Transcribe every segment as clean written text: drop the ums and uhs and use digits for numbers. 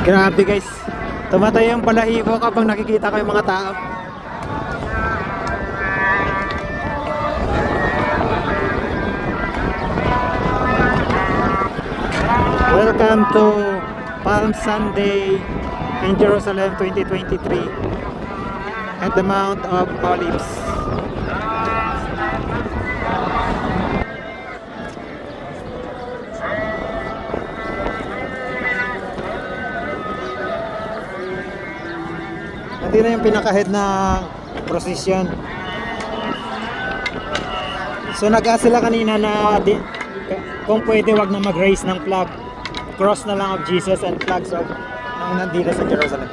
Grabe guys, tumatay yung balahibo kapag nakikita ko yung mga tao. Welcome to Palm Sunday in Jerusalem 2023 at the Mount of Olives. Hindi na yung pinaka-head ng procession. So nag-ask sila kanina na kung pwede wag na mag-raise ng flag. Cross na lang of Jesus and flags of nandito sa Jerusalem.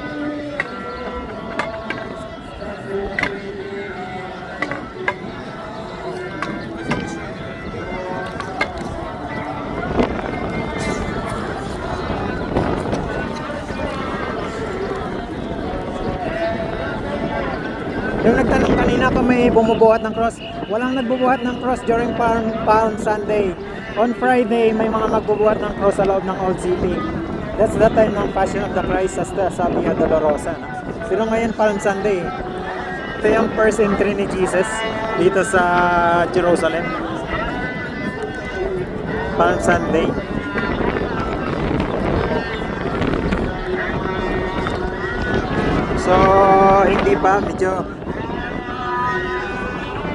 Yung nagtanong kanina kung may bumubuhat ng cross, walang nagbubuhat ng cross during Palm Sunday. On Friday, may mga magbubuhat ng cross sa loob ng Old City. That's the time ng Passion of the Christ sa Via Dolorosa. Pero ngayon, Palm Sunday. Ito yung first entry ni Jesus dito sa Jerusalem. Palm Sunday. So, hindi pa, medyo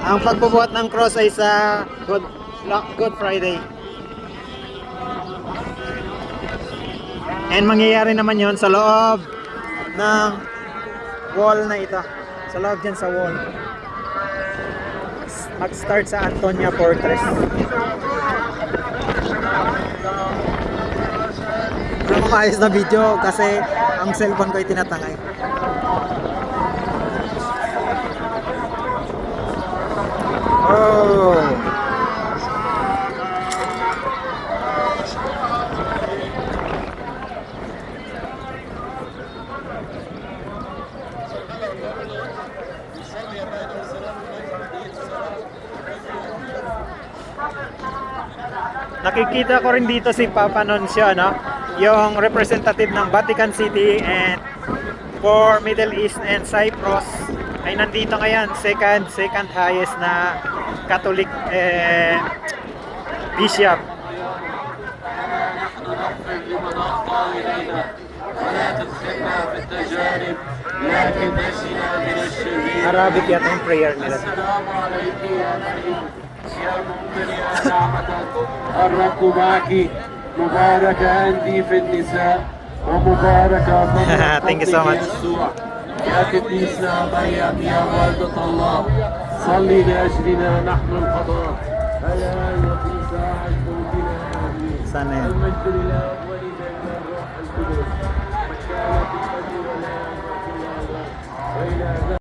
ang pagbubuhat ng cross ay sa Good Friday. And mangyayari naman yon sa loob ng wall na ito. Sa loob dyan sa wall. Mag-start sa Antonia Fortress. Pero maayos na video kasi ang cellphone ko ay tinatangay. Oh. Nakikita ko rin dito si Papa Nuncio, no? Yung representative ng Vatican City and for Middle East and Cyprus ay nandito ngayon, second highest na Catholic bishop. Arabic yata yung prayer nila. الرب معك مباركة أنت في النساء ومباركة Thank you so much. يسوع يا قديسنا مريم يا والدة الله صلي لأجلنا نحن الخطاة الآن وفي ساعة موتنا آمين. Sana yan. المجد لله وللابن والروح القدس وكانت الأجر والآن وإلى